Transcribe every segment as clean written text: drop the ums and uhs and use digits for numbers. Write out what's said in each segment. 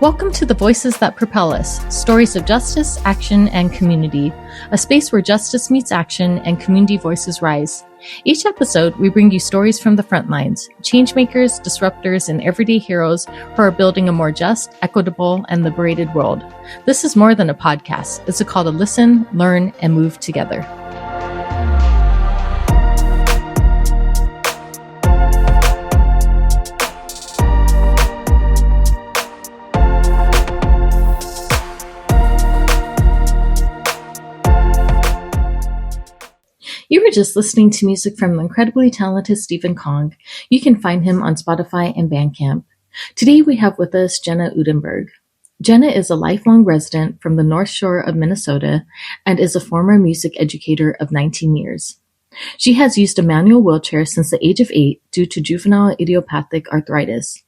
Welcome to the Voices That Propel Us, stories of justice, action, and community, a space where justice meets action and community voices rise. Each episode, we bring you stories from the front lines, changemakers, disruptors, and everyday heroes who are building a more just, equitable, and liberated world. This is more than a podcast. It's a call to listen, learn, and move together. You were just listening to music from the incredibly talented Stephen Kong. You can find him on Spotify and Bandcamp. Today we have with us Jenna Udenberg. Jenna is a lifelong resident from the North Shore of Minnesota and is a former music educator of 19 years. She has used a manual wheelchair since the age of 8 due to juvenile idiopathic arthritis.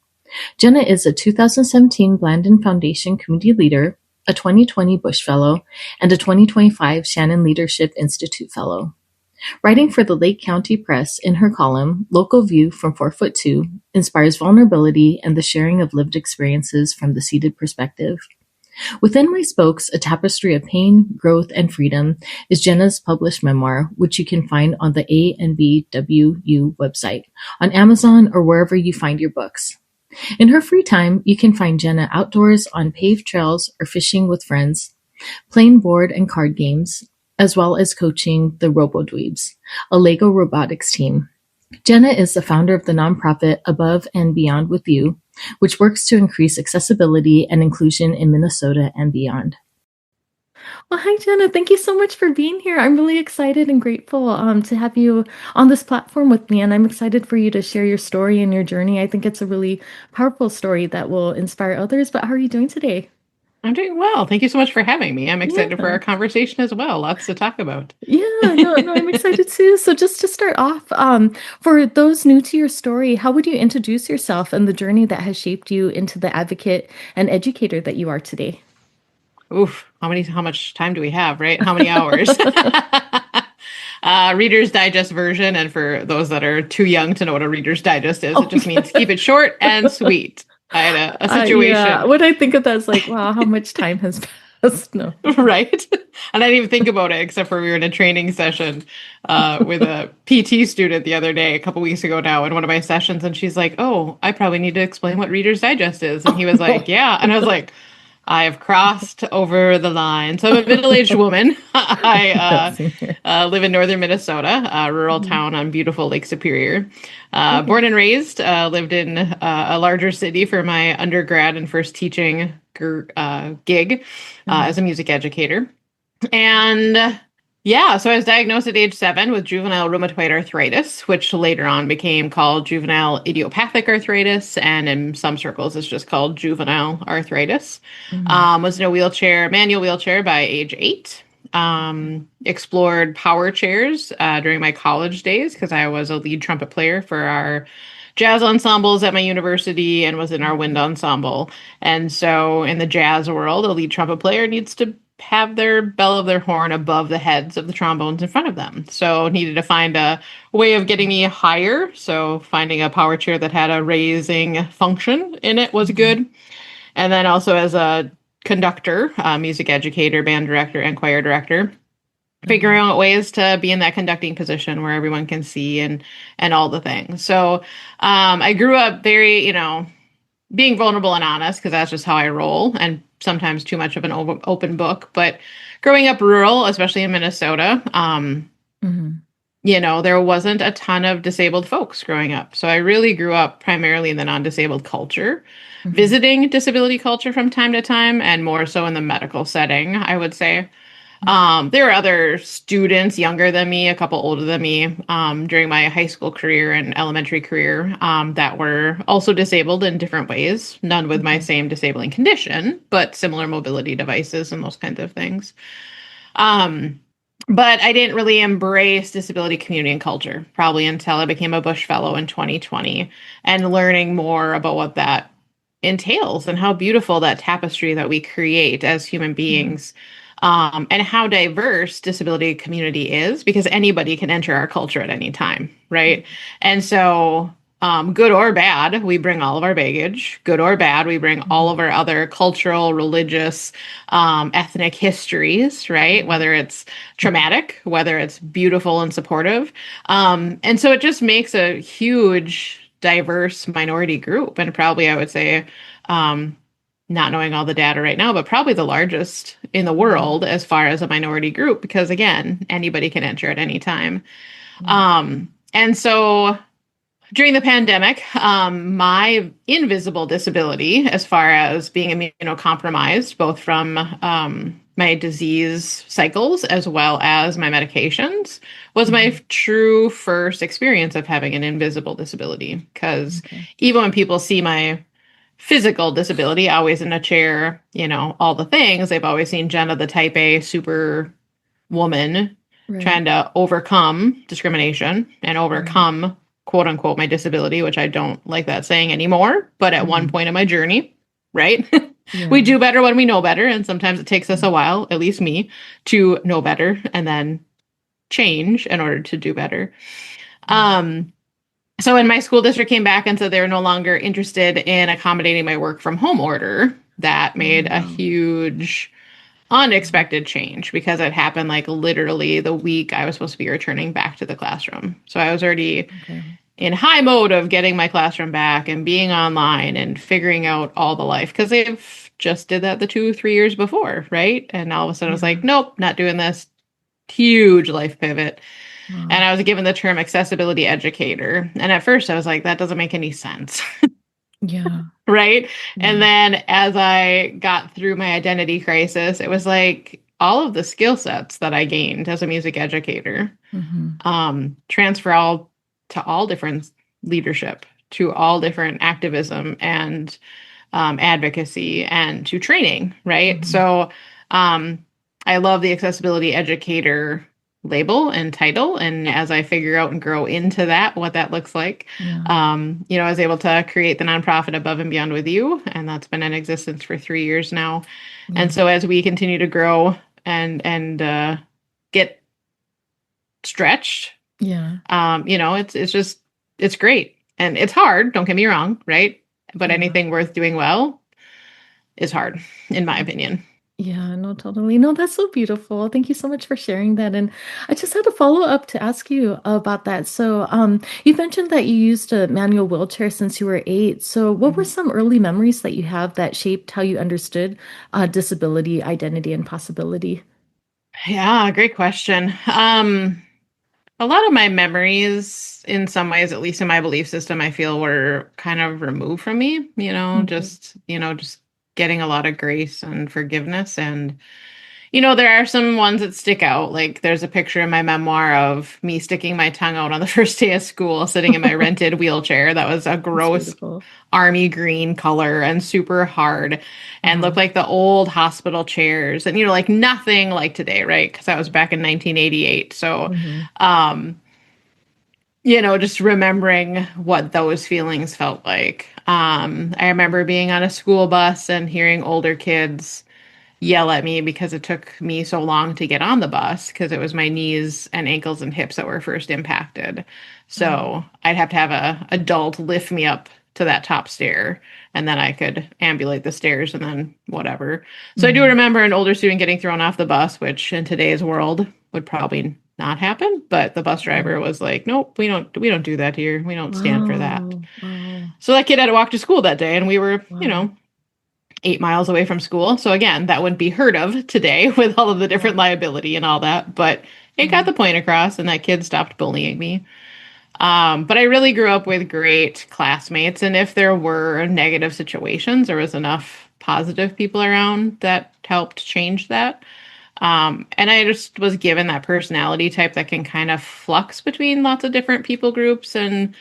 Jenna is a 2017 Blandin Foundation Community Leader, a 2020 Bush Fellow, and a 2025 Shannon Leadership Institute Fellow. Writing for the Lake County Press in her column, Local View from 4'2" inspires vulnerability and the sharing of lived experiences from the seated perspective. Within My Spokes, A Tapestry of Pain, Growth, and Freedom is Jenna's published memoir, which you can find on the A&BWU website, on Amazon, or wherever you find your books. In her free time, you can find Jenna outdoors on paved trails or fishing with friends, playing board and card games, as well as coaching the RoboDweebs, a Lego robotics team. Jenna is the founder of the nonprofit Above and Beyond with You, which works to increase accessibility and inclusion in Minnesota and beyond. Well, hi, Jenna. Thank you so much for being here. I'm really excited and grateful to have you on this platform with me, and I'm excited for you to share your story and your journey. I think it's a really powerful story that will inspire others, but how are you doing today? I'm doing well. Thank you so much for having me. I'm excited for our conversation as well. Lots to talk about. I'm excited too. So just to start off, for those new to your story, how would you introduce yourself and the journey that has shaped you into the advocate and educator that you are today? Oof, how much time do we have, right? How many hours? Reader's Digest version. And for those that are too young to know what a Reader's Digest is, it just means keep it short and sweet. I had a situation. When I think of that, it's like, wow, how much time has passed? No. Right. And I didn't even think about it, except for we were in a training session with a PT student the other day, a couple weeks ago now, in one of my sessions. And she's like, oh, I probably need to explain what Reader's Digest is. And he was like, yeah. And I was like, I have crossed over the line. So I'm a middle-aged woman. I live in northern Minnesota, a rural town on beautiful Lake Superior. Born and raised, lived in a larger city for my undergrad and first teaching gig as a music educator. And so I was diagnosed at age 7 with juvenile rheumatoid arthritis, which later on became called juvenile idiopathic arthritis. And in some circles, it's just called juvenile arthritis. Was in a manual wheelchair by age 8. Explored power chairs during my college days because I was a lead trumpet player for our jazz ensembles at my university and was in our wind ensemble. And so in the jazz world, a lead trumpet player needs to have their bell of their horn above the heads of the trombones in front of them. So needed to find a way of getting me higher. So finding a power chair that had a raising function in it was good. And then also as a conductor, music educator, band director, and choir director, figuring out ways to be in that conducting position where everyone can see and all the things. So I grew up very, being vulnerable and honest, because that's just how I roll, and sometimes too much of an open book. But growing up rural, especially in Minnesota, there wasn't a ton of disabled folks growing up. So I really grew up primarily in the non-disabled culture, visiting disability culture from time to time, and more so in the medical setting, I would say. There were other students younger than me, a couple older than me, during my high school career and elementary career, that were also disabled in different ways, none with my same disabling condition, but similar mobility devices and those kinds of things. But I didn't really embrace disability community and culture, probably until I became a Bush Fellow in 2020 and learning more about what that entails and how beautiful that tapestry that we create as human beings and how diverse disability community is, because anybody can enter our culture at any time, right? And so Good or bad, we bring all of our baggage. Good or bad, we bring all of Mhm. our other cultural, religious, ethnic histories, right? Yeah. Whether it's Mhm. traumatic, whether it's beautiful and supportive. And so it just makes a huge, diverse minority group. And probably, I would say, um, not knowing all the data right now, but probably the largest in the Mhm. world as far as a minority group, because again, anybody can enter at any time. Yeah. And so during the pandemic, my invisible disability, as far as being immunocompromised, both from my disease cycles as well as my medications, was my Mhm. true first experience of having an invisible disability. Because Okay. even when people see my physical disability, always in a chair, all the things, they've always seen Jenna, the type A super woman Right. trying to overcome discrimination and Right. overcome quote unquote my disability, which I don't like that saying anymore. But at one Mhm. point in my journey, right? We Yeah. do better when we know better. And sometimes it takes us Mm. a while, at least me, to know better and then change in order to do better. Yeah. Um, so when my school district came back and said they were no longer interested in accommodating my work from home order, that Oh, made a wow. huge Mhm. unexpected change because it happened like literally the week I was supposed to be returning back to the classroom. So I was already Okay. in high mode of getting my classroom back and being online and figuring out all the life because they've just did that the 2, 3 years before, right? And all of a sudden I was like, Yeah. nope, not doing this. Huge life pivot. And Wow. I was given the term accessibility educator. And at first I was like, that doesn't make any sense. Yeah. Right. And Yeah. then as I got through my identity crisis, it was like all of the skill sets that I gained as a music educator Mhm. transfer all to all different leadership, to all different activism and advocacy, and to training. Right. Mhm. So um, I love the accessibility educator label and title. And as I figure out and grow into that, what that looks like, Yeah. I was able to create the nonprofit Above and Beyond with You, and that's been in existence for 3 years now. And Yeah. so as we continue to grow and get stretched, Yeah. it's just it's great and it's hard. Don't get me wrong, right? But Yeah. anything worth doing well is hard, in my opinion. Yeah, no, totally. No, that's so beautiful. Thank you so much for sharing that. And I just had a follow up to ask you about that. So, you mentioned that you used a manual wheelchair since you were 8. So, what were Mhm. some early memories that you have that shaped how you understood disability, identity, and possibility? Yeah, great question. A lot of my memories, in some ways, at least in my belief system, I feel were kind of removed from me, Mhm. just getting a lot of grace and forgiveness. And, there are some ones that stick out. Like there's a picture in my memoir of me sticking my tongue out on the first day of school, sitting in my rented wheelchair. That was a That's gross beautiful. army green color and super hard and Uh-huh. looked like the old hospital chairs and like nothing like today, right? Because I was back in 1988. So Hmm. um just remembering what those feelings felt like. I remember being on a school bus and hearing older kids yell at me because it took me so long to get on the bus because it was my knees and ankles and hips that were first impacted. Oh. So I'd have to have a adult lift me up to that top stair and then I could ambulate the stairs and then whatever. So I do Hmm. remember an older student getting thrown off the bus, which in today's world would probably not happen, but the bus driver Right. was like, "Nope, we don't do that here. We don't stand for that." Wow. Wow. So that kid had to walk to school that day and we were, Wow. 8 miles away from school. So again, that wouldn't be heard of today with all of the different Yeah. liability and all that. But it got Yeah. the point across, and that kid stopped bullying me. But I really grew up with great classmates, and if there were negative situations, there was enough positive people around that helped change that. And I just was given that personality type that can kind of flux between lots of different people groups and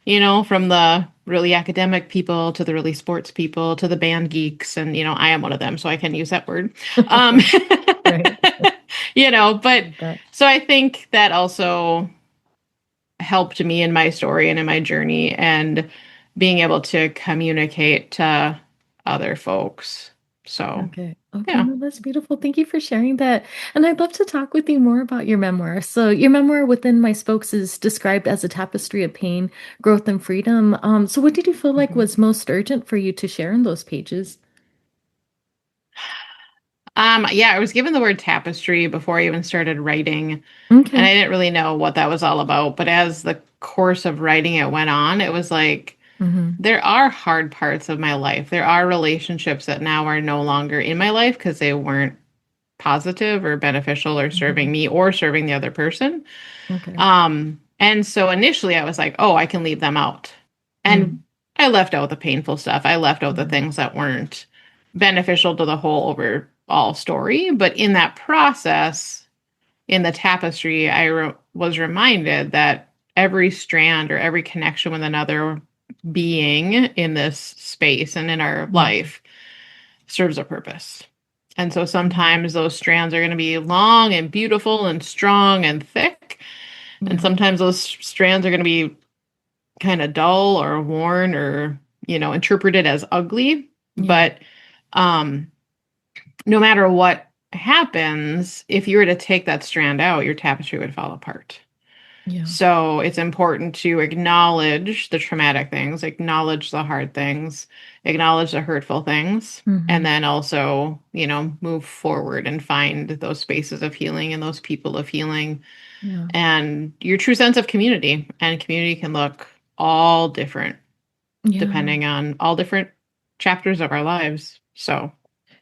from the really academic people to the really sports people to the band geeks. And, I am one of them, so I can use that word. Um, Right. but Love that. so I think that also helped me in my story and in my journey and being able to communicate to other folks. So, Okay. Okay. yeah. No, that's beautiful. Thank you for sharing that. And I'd love to talk with you more about your memoir. So, your memoir Within My Spokes is described as a tapestry of pain, growth, and freedom. So, what did you feel like Mhm. was most urgent for you to share in those pages? Yeah, I was given the word tapestry before I even started writing, and Okay. I didn't really know what that was all about. But as the course of writing it went on, it was like, Mm-hmm. there are hard parts of my life. There are relationships that now are no longer in my life because they weren't positive or beneficial or Mm-hmm. serving me or serving the other person. Okay. And so initially I was like, oh, I can leave them out. Mm-hmm. And I left out the painful stuff. I left out the Yeah. things that weren't beneficial to the whole overall story. But in that process, in the tapestry, was reminded that every strand or every connection with another being in this space and in our Mm-hmm. life serves a purpose. And so Mm-hmm. sometimes those strands are going to be long and beautiful and strong and thick. And Yeah. sometimes those strands are going to be kind of dull or worn or, interpreted as ugly. Yeah. But um, no matter what happens, if you were to take that strand out, your tapestry would fall apart. Yeah. So it's important to acknowledge the traumatic things, acknowledge the hard things, acknowledge the hurtful things, and Mm-hmm. then also, move forward and find those spaces of healing and those people of healing Yeah. and your true sense of community. And community can look all different Yeah. depending on all different chapters of our lives. So,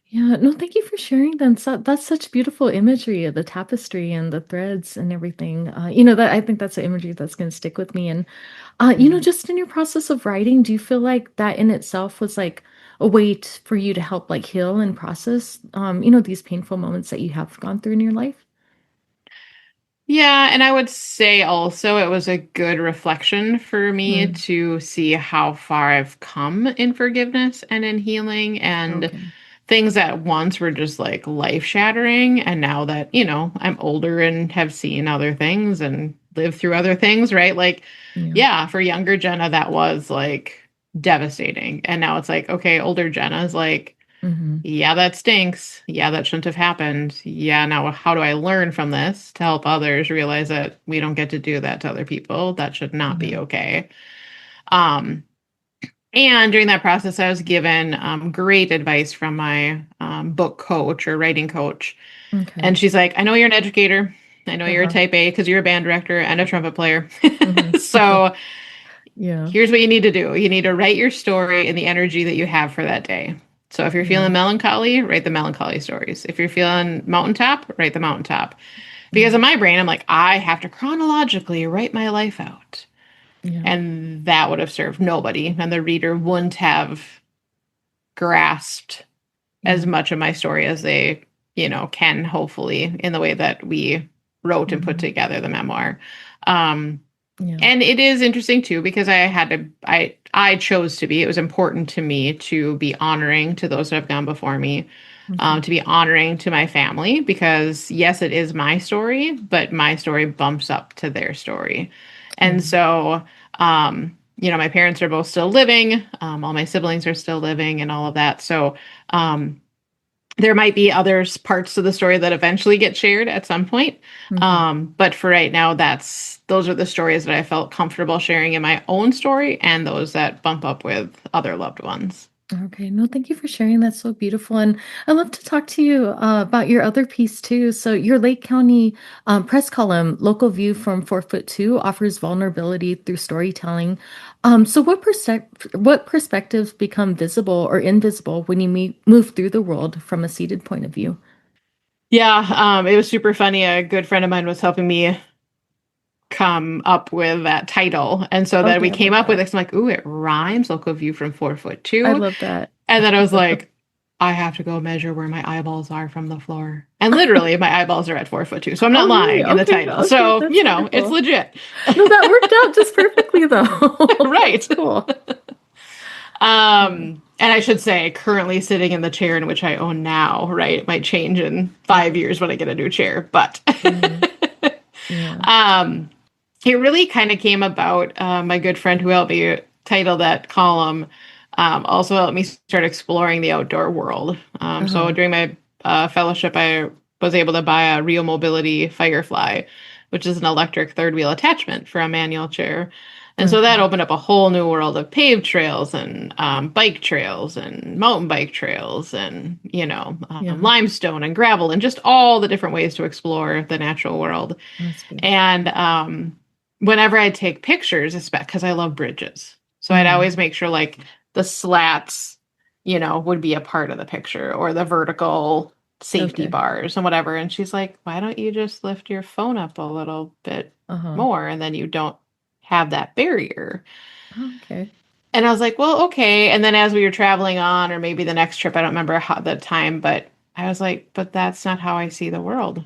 Yeah, no, thank you for sharing that. That's such beautiful imagery of the tapestry and the threads and everything. That I think that's an imagery that's going to stick with me. And mhm. just in your process of writing, do you feel like that in itself was like a way for you to help like heal and process, these painful moments that you have gone through in your life? Yeah, and I would say also it was a good reflection for me Mm, to see how far I've come in forgiveness and in healing and okay. things that once were just like life shattering. And now that, I'm older and have seen other things and lived through other things, right? Like, Yeah. yeah, for younger Jenna, that was like devastating. And now it's like, okay, older Jenna is like, Hmm. yeah, that stinks. Yeah, that shouldn't have happened. Yeah, now how do I learn from this to help others realize that we don't get to do that to other people? That should not be Yeah. okay. Um, and during that process, I was given great advice from my book coach or writing coach. Okay. And she's like, I know you're an educator. I know you're a Uh-huh. type A because you're a band director and a trumpet player. Hmm. So Yeah. here's what you need to do. You need to write your story in the energy that you have for that day. So if you're Yeah. feeling melancholy, write the melancholy stories. If you're feeling mountaintop, write the mountaintop. Because Yeah. in my brain, I'm like, I have to chronologically write my life out. Yeah. And that would have served nobody. And the reader wouldn't have grasped as Yeah. much of my story as they, can hopefully in the way that we wrote and put Hmm. together the memoir. Um, Yeah. And it is interesting too because I chose to be. It was important to me to be honoring to those that have gone before me, Okay. to be honoring to my family because yes, it is my story, but my story bumps up to their story, and Yeah. so my parents are both still living, all my siblings are still living, and all of that. So um, there might be other parts to the story that eventually get shared at some point. Okay. But for right now, those are the stories that I felt comfortable sharing in my own story and those that bump up with other loved ones. Okay, no, thank you for sharing. That's so beautiful. And I'd love to talk to you about your other piece too. So, your Lake County press column, Local View from 4 Foot 2, offers vulnerability through storytelling. So, what perspectives become visible or invisible when you move through the world from a seated point of view? Yeah, it was super funny. A good friend of mine was helping me come up with that title. And so then Okay, we I came love up with that. it. I'm like, ooh, it rhymes. Local view from 4 foot I 2. love that. And then I was like, I have to go measure where my eyeballs are from the floor. And literally, my eyeballs are at 4 foot 2. So I'm not Oh, really? lying in the Okay, title. okay, So, that's it's wonderful. legit. No, that worked out just perfectly, though. Right. That's cool. Yeah. And I should say, currently sitting in the chair in which I own now, right? It might change in Mhm. 5 years when I get a new chair, but Mhm. Yeah. um, it really kind of came about. My good friend who helped me title that column Also let me start exploring the outdoor world. So Uh-huh. during my fellowship, I was able to buy a Real Mobility Firefly, which is an electric third wheel attachment for a manual chair. And so that Okay. opened up a whole new world of paved trails and bike trails and mountain bike trails and, Yeah. limestone and gravel and just all the different ways to explore the natural world. That's good. And whenever I take pictures, especially because I love bridges, so I'd Mm. always make sure like the slats, would be a part of the picture or the vertical safety Okay. bars and whatever. And she's like, why don't you just lift your phone up a little bit Uh-huh. more and then you don't have that barrier? Oh, okay. And I was like, well, okay. And then as we were traveling on, or maybe the next trip, I don't remember how the time, but I was like, but that's not how I see the world.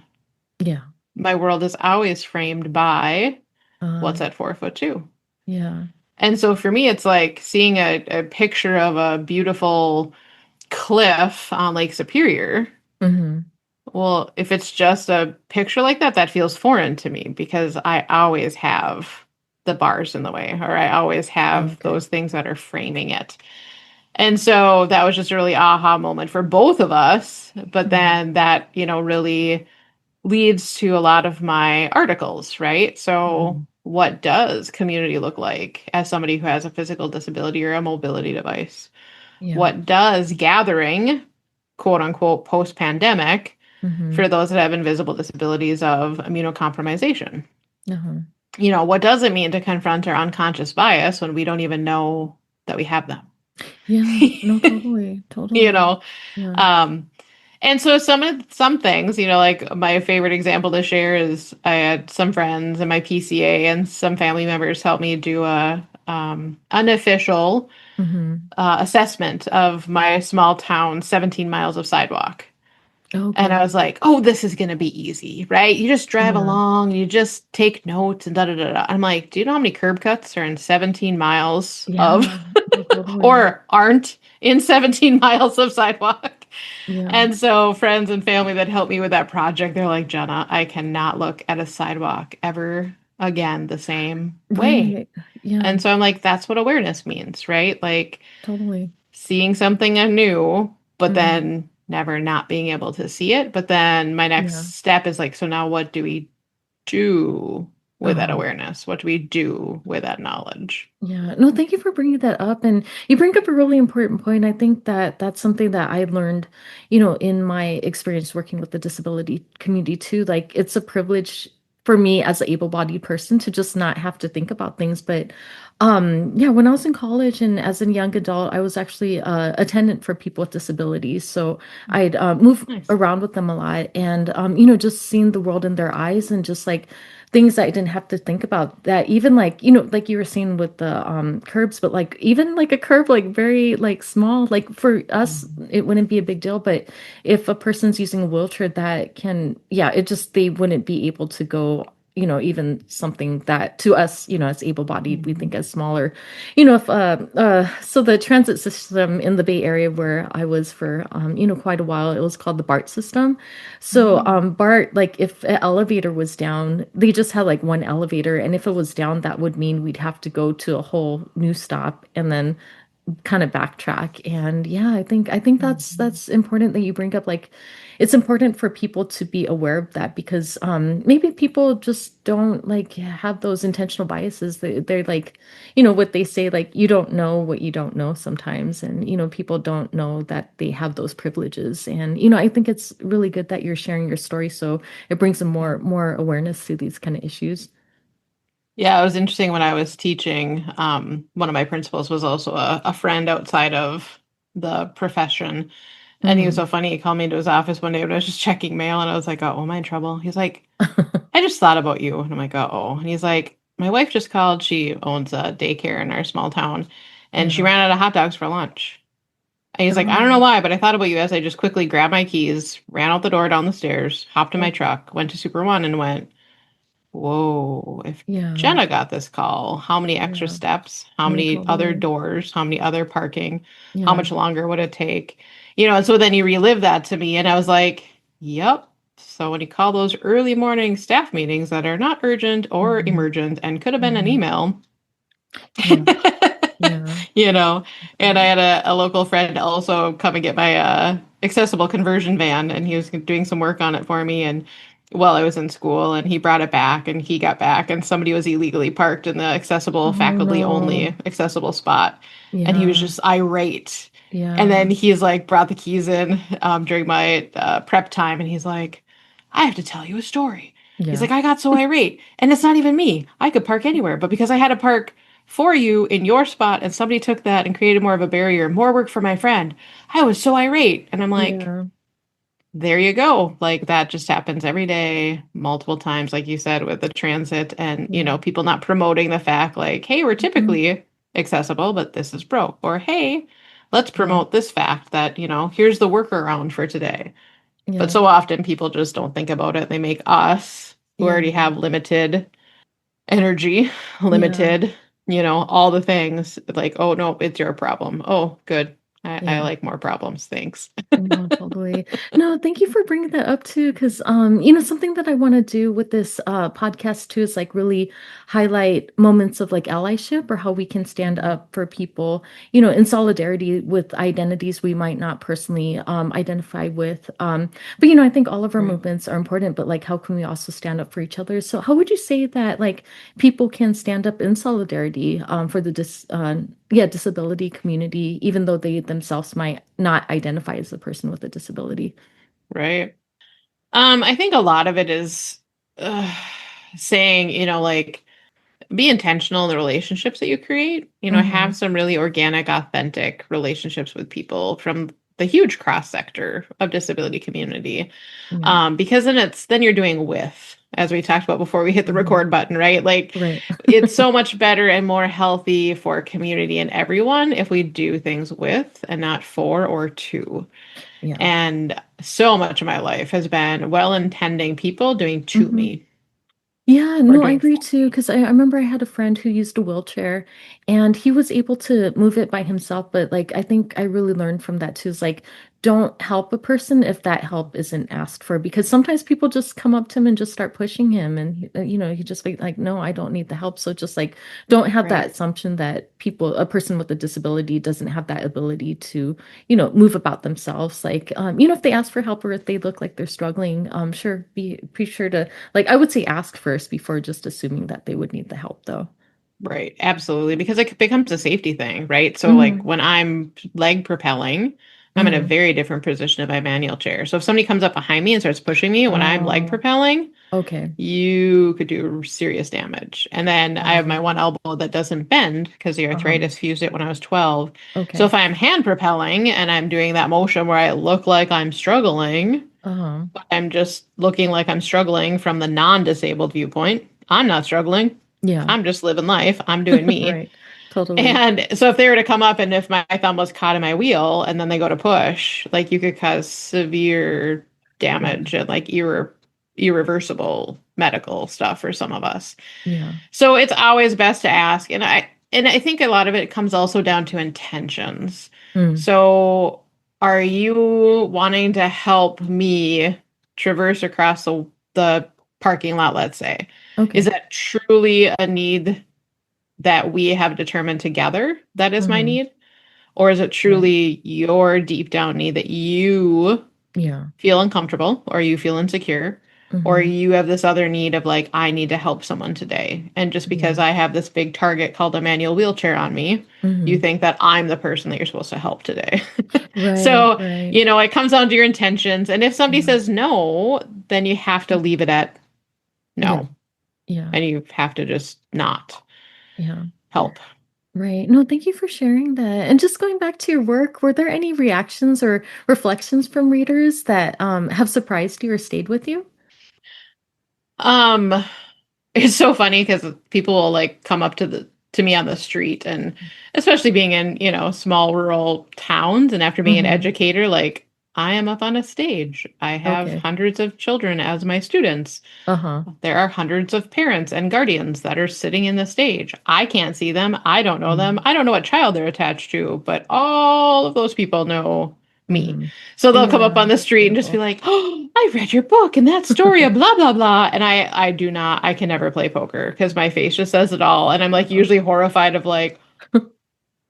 Yeah. My world is always framed by what's Um, at 4 foot two. yeah. And so for me, it's like seeing a picture of a beautiful cliff on Lake Superior. Mm-hmm. Well, if it's just a picture like that, that feels foreign to me because I always have the bars in the way, or I always have Okay. those things that are framing it. And so that was just a really aha moment for both of us. But Mm-hmm. then that, really leads to a lot of my articles, right? So, Mm-hmm. what does community look like as somebody who has a physical disability or a mobility device? Yeah. What does gathering, quote unquote, post pandemic, Mm-hmm. for those that have invisible disabilities of immunocompromisation? Uh-huh. What does it mean to confront our unconscious bias when we don't even know that we have them? Yeah. No, totally. you Totally. know, Yeah. um, And so some things, like my favorite example to share is I had some friends in my PCA and some family members help me do a unofficial Mm-hmm. assessment of my small town 17 miles of sidewalk. And I Okay. was like, oh, this is going to be easy, right? You just drive Yeah. along, you just take notes and da da da da. I'm like, do you know how many curb cuts are in 17 miles of, Yeah. No, totally. or aren't in 17 miles of sidewalk? Yeah. And so friends and family that helped me with that project, they're like, Jenna, I cannot look at a sidewalk ever again the same way. Right. Yeah. And so I'm like, that's what awareness means, right? Like Totally. seeing something anew, but Mm-hmm. then never not being able to see it. But then my Yeah. next step is like, so now what do we do with that Uh-huh. awareness? What do we do with that knowledge? Yeah, no, thank you for bringing that up. And you bring up a really important point. I think that that's something that I learned, in my experience working with the disability community too. Like, it's a privilege for me as an able-bodied person to just not have to think about things. But yeah, when I was in college and as a young adult, I was actually attendant for people with disabilities. So I'd move Nice. around with them a lot and, just seeing the world in their eyes and just like things that I didn't have to think about that even like, like you were saying with the curbs, but like even like a curb, like very like small, like for us, Mhm. it wouldn't be a big deal. But if a person's using a wheelchair that can, yeah, it just, they wouldn't be able to go, even something that to us, as able-bodied, we think Mhm. as smaller, if so the transit system in the Bay Area where I was for quite a while, it was called the BART system. So Mhm. BART, like if an elevator was down, they just had like one elevator, and if it was down, that would mean we'd have to go to a whole new stop and then kind of backtrack. And yeah, I think Mhm. that's important that you bring up. Like, it's important for people to be aware of that because maybe people just don't like have those intentional biases. They're like, what they say, like, you don't know what you don't know sometimes. And people don't know that they have those privileges. And I think it's really good that you're sharing your story, so it brings some more awareness to these kind of issues. Yeah, it was interesting when I was teaching. One of my principals was also a friend outside of the profession. And he was Hmm. so funny. He called me into his office one day when I was just checking mail, and I was like, oh, am I in trouble? He's like, I just thought about you. And I'm like, oh. And he's like, my wife just called. She owns a daycare in our small town, and she Yeah. ran out of hot dogs for lunch. And he's like, I don't know Oh, why, but I thought about you as I just quickly grabbed my keys, ran out the door down the stairs, hopped in my okay. truck, went to Super One, and went, whoa, if Yeah. Jenna got this call, how many extra Yeah. steps, how No, many other totally. doors, how many other parking, how Yeah. much longer would it take? And so then you relive that to me, and I was like, yep. So when you call those early morning staff meetings that are not urgent or Hmm. emergent and could have been an Hmm. email, Yeah. Yeah. you know. And I Right. had a local friend also come and get my accessible conversion van, and he was doing some work on it for me. And while I was in school, and he brought it back, and he got back, and somebody was illegally parked in the accessible, Oh faculty only no. accessible spot, and he was Yeah. just irate. And Yeah. then he's like brought the keys in during my prep time, and he's like, "I have to tell you a story." He's Yeah. like, "I got so irate, and it's not even me. I could park anywhere, but because I had to park for you in your spot and somebody took that and created more of a barrier, more work for my friend. I was so irate." And I'm like, Yeah. there you go. Like that just happens every day, multiple times, like you said, with the transit and, Yeah. people not promoting the fact like, hey, we're Mhm. typically accessible, but this is broke. Or, hey, let's Yeah. promote this fact that, here's the workaround for today. But Yeah. so often people just don't think about it. They make us, who Yeah. already have limited energy, Yeah. limited, all the things like, oh no, it's your problem. Oh, good. I Yeah. like more problems. Thanks. No, totally. No, thank you for bringing that up too, because something that I want to do with this podcast too is like really highlight moments of like allyship or how we can stand up for people, in solidarity with identities we might not personally identify with. But I think all of our Right. movements are important, but like how can we also stand up for each other? So how would you say that like people can stand up in solidarity for the disability community, even though they themselves might not identify as a person with a disability? Right. I think a lot of it is uh, saying, like, be intentional in the relationships that you create. Hmm. Have some really organic, authentic relationships with people from the huge cross sector of disability community. Yeah. Because then you're doing with, as we talked about before we hit the Hmm. record button, right? Like Right. it's so much better and more healthy for community and everyone if we do things with and not for or to. Yeah. And so much of my life has been well-intending people doing to Hmm. me Yeah, or no, I doing agree for too. me. Because I remember I had a friend who used a wheelchair and he was able to move it by himself. But like, I think I really learned from that too is like, don't help a person if that help isn't asked for. Because sometimes people just come up to him and just start pushing him. And, he just be like, no, I don't need the help. So just like, don't have that Right. assumption that a person with a disability doesn't have that ability to, move about themselves. Like, if they ask for help or if they look like they're struggling, sure, be sure to like I would say ask first before just assuming that they would need the help though. Right. Absolutely. Because it becomes a safety thing, right? So like Hmm. when I'm leg propelling, I'm in a Hmm. very different position in my manual chair. So if somebody comes up behind me and starts pushing me when I'm leg Oh, propelling, okay. you could do serious damage. And then I have my Oh, one elbow that doesn't bend because the uh-huh. arthritis fused it when I was 12. So Okay. if I'm hand propelling and I'm doing that motion where I look like I'm struggling, Uh-huh. but I'm just looking like I'm struggling from the non-disabled viewpoint, I'm not struggling. Yeah. I'm just living life. I'm doing me. Right. Totally. And so if they were to come up and if my thumb was caught in my wheel and then they go to push, like you could cause severe Yeah. damage and like irreversible medical stuff for some of us. Yeah. So it's always best to ask. And I think a lot of it comes also down to intentions. Mm. So are you wanting to help me traverse across the parking lot, let's say? Is Okay. that truly a need that we have determined together that is my Hmm. need? Or is it Right. truly your deep down need that you Yeah. feel uncomfortable or you feel insecure or Hmm. you have this other need of like, I need to help someone today. And just because Yeah. I have this big target called a manual wheelchair on me, you Hmm. think that I'm the person that you're supposed to help today. Right. So, Right. it comes down to your intentions. And if somebody Yeah. says no, then you have to leave it at Yeah. no. Yeah. And you have to just not Yeah. help. Right. No, thank you for sharing that. And just going back to your work, were there any reactions or reflections from readers that have surprised you or stayed with you? Um, it's so funny because people will like come up to me on the street and especially being in, small rural towns and after being an Hmm. educator, like I am up on a stage. I have Okay. hundreds of children as my students. Uh-huh. There are hundreds of parents and guardians that are sitting in the stage. I can't see them. I don't know them. Mm-hmm. I don't know what child they're attached to, but all of those people know me. Mm-hmm. So they'll come up Yeah, on the that's street and just be beautiful. like, "Oh, I read your book and that story of blah blah blah." And I do not. I can never play poker because my face just says it all. And I'm like Oh. usually horrified of like,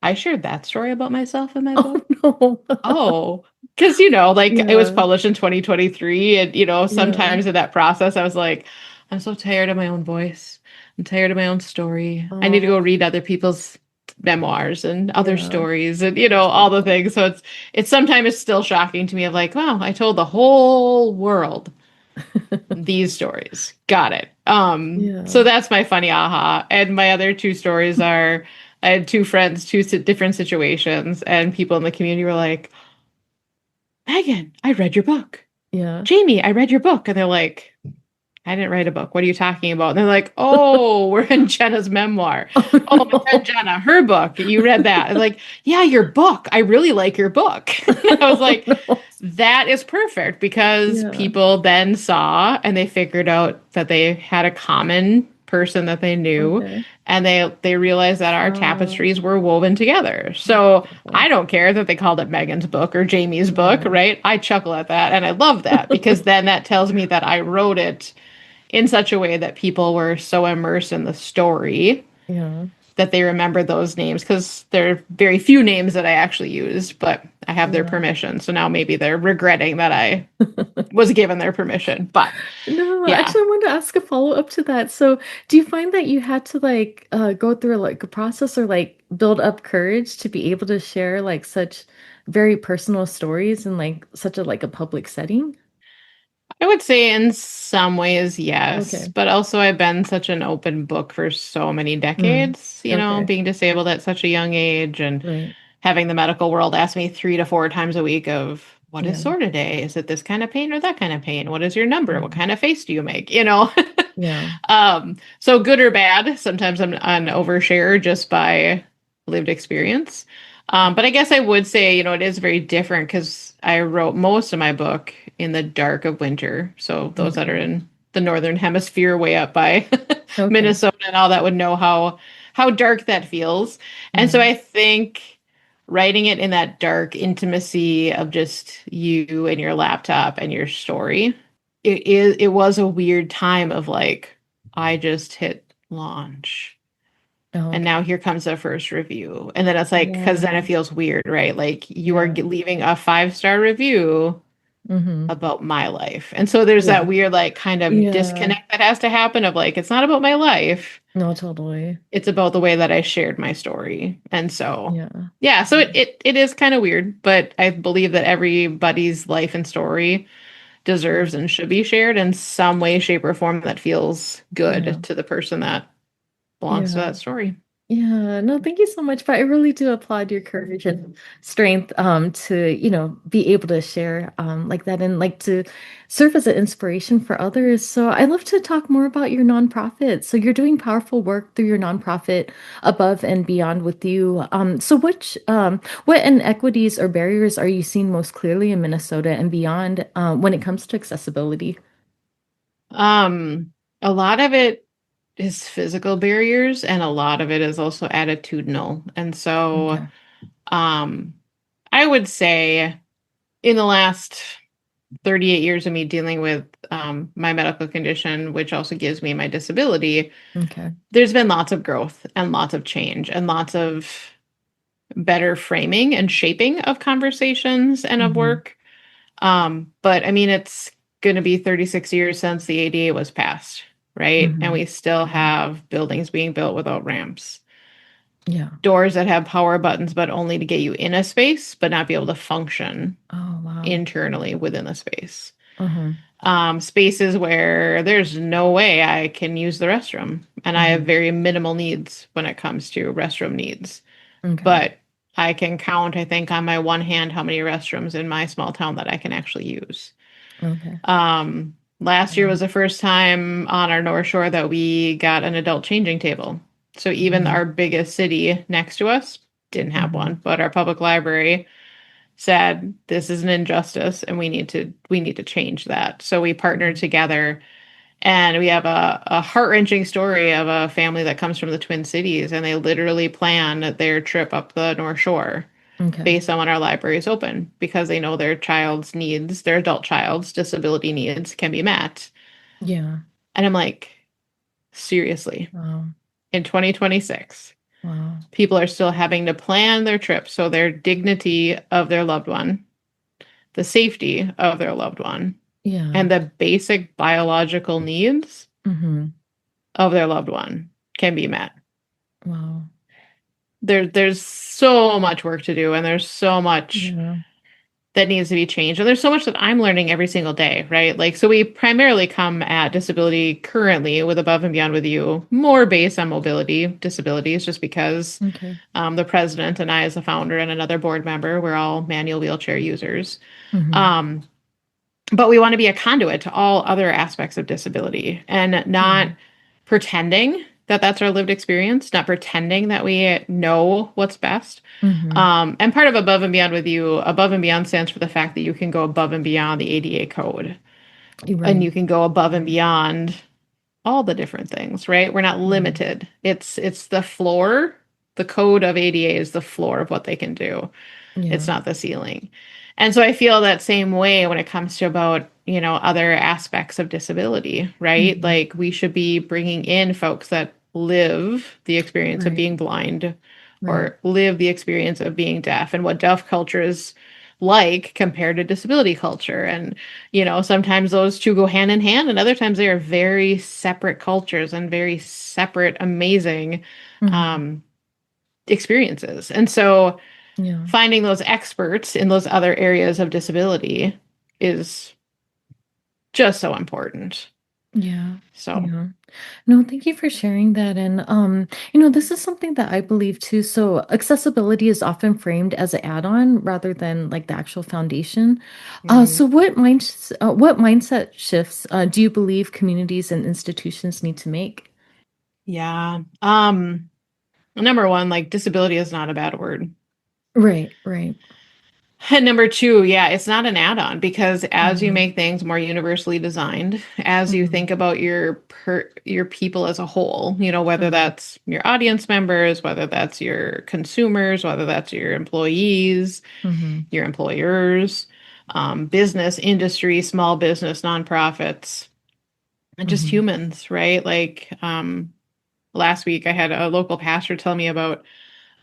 I shared that story about myself in my Oh book. no. Oh, because, like it was Yeah. published in 2023. And, Yeah. sometimes in that process, I was like, I'm so tired of my own voice. I'm tired of my own story. I need to go Oh, read other people's memoirs and other yeah. stories and, That's all the beautiful. things. So it's sometimes it's still shocking to me of like, wow, I told the whole world these stories. Got it. So Yeah. that's my funny aha. And my other two stories are I had two friends, different situations, and people in the community were like, Megan, I read your book. Yeah. Jamie, I read your book. And they're like, I didn't write a book. What are you talking about? And they're like, oh, we're in Jenna's memoir. Oh Oh, my friend no. Jenna, her book. You read that. And like, yeah, your book. I really like your book. I was Oh like, no. that is perfect because Yeah. people then saw and they figured out that they had a common person that they knew Okay. and they realized that our tapestries Um, were woven together. that's So beautiful. I don't care that they called it Megan's book or Jamie's book, Yeah. right? I chuckle at that and I love that because then that tells me that I wrote it in such a way that people were so immersed in the story Yeah. that they remember those names because there are very few names that I actually used, but I have their Yeah. permission. So now maybe they're regretting that I was given their permission. But No, yeah, actually, I wanted to ask a follow-up to that. So, do you find that you had to like go through like a process or like build up courage to be able to share like such very personal stories in like such a like a public setting? I would say in some ways, yes. Okay. But also, I've been such an open book for so many Mm. decades, Okay. being disabled at such a young age and Right. having the medical world ask me 3 to 4 times a week of what is Yeah. sore today? Is it this kind of pain or that kind of pain? What is your number? What Mm. kind of face do you make? Yeah. So good or bad, sometimes I'm an oversharer just by lived experience. But I guess I would say, it is very different because I wrote most of my book in the dark of winter. So those that are Okay. in the northern hemisphere, way up by Okay. Minnesota and all that would know how dark that feels. And so Yeah. I think writing it in that dark intimacy of just you and your laptop and your story, it was a weird time of like I just hit launch. Oh, And now okay. here comes the first review. And then it's like, because then it Yeah. feels weird, right? Like you are Yeah. leaving a 5-star review Mm-hmm. about my life. And so there's that Yeah. weird, like, kind of Yeah. disconnect that has to happen of like, it's not about my life, No, totally. it's about the way that I shared my story. And so, Yeah. yeah, so it is kind of weird, but I believe that everybody's life and story deserves and should be shared in some way, shape, or form that feels Yeah. good to the person that belongs to Yeah. that story. Yeah, no, thank you so much. But I really do applaud your courage and strength to, be able to share like that and like to serve as an inspiration for others. So I'd love to talk more about your nonprofit. So you're doing powerful work through your nonprofit above and beyond with you. So what inequities or barriers are you seeing most clearly in Minnesota and beyond when it comes to accessibility? A lot of it is physical barriers, and a lot of it is also attitudinal. And so, Okay. um, I would say in the last 38 years of me dealing with my medical condition, which also gives me my disability, Okay. there's been lots of growth and lots of change and lots of better framing and shaping of conversations and of Hmm. work. But I mean, it's going to be 36 years since the ADA was passed, right? And Hmm. we still have buildings being built without ramps, Yeah. doors that have power buttons, but only to get you in a space, but not be able to function Oh, wow. internally within the space. Uh-huh. Spaces where there's no way I can use the restroom, and I have Hmm. very minimal needs when it comes to restroom needs. Okay. But I can count, I think, on my one hand how many restrooms in my small town that I can actually use. Okay. Last year Wow. was the first time on our North Shore that we got an adult changing table. So even Hmm. our biggest city next to us didn't have Hmm. one, but our public library said this is an injustice and we need to change that. So we partnered Hmm. together and we have a heart-wrenching story of a family that comes from the Twin Cities and they literally planned their trip up the North Shore Okay. based on when our library is open because they know their child's needs, their adult child's disability needs can be met. Yeah. And I'm like, seriously, Wow. in 2026. Wow. People are still having to plan their trips. So their dignity of their loved one, the safety of their loved one, Yeah. and the basic biological needs Mm-hmm. of their loved one can be met. Wow. There's so much work to do, and there's so much Yeah. that needs to be changed. And there's so much that I'm learning every single day, right? Like, so we primarily come at disability currently with Above and Beyond with You more based on mobility disabilities, just because Okay. the president and I, as the founder, and another board member, we're all manual wheelchair users. Mm-hmm. Um, but we want to be a conduit to all other aspects of disability and not Yeah. pretending that that's our lived experience, not pretending that we know what's best. Mm-hmm. And part of Above and Beyond with You, Above and Beyond stands for the fact that you can go above and beyond the ADA code, You're and right. you can go above and beyond all the different things, right? We're not Yeah. limited. It's the floor. The code of ADA is the floor of what they can do. It's Yeah. not the ceiling. And so I feel that same way when it comes to about, other aspects of disability, right? Mm-hmm. Like we should be bringing in folks that live the experience of Right. being blind Right. or live the experience of being deaf and what deaf culture is like compared to disability culture. And, sometimes those two go hand in hand, and other times they are very separate cultures and very separate, amazing Mm-hmm. um, experiences. And so, Yeah. finding those experts in those other areas of disability is just so important. Yeah. So, Yeah. No, thank you for sharing that. And this is something that I believe too. So accessibility is often framed as an add-on rather than like the actual foundation. right. So what mindset shifts do you believe communities and institutions need to make? Yeah. Number one, like disability is not a bad word. Right, right. And number two, yeah, it's not an add-on because as you Mm-hmm. make things more universally designed, as you Mm-hmm. think about your people as a whole, whether Mm-hmm. that's your audience members, whether that's your consumers, whether that's your employees, Mm-hmm. your employers, business, industry, small business, nonprofits, and just Mm-hmm. humans, right? Like last week, I had a local pastor tell me about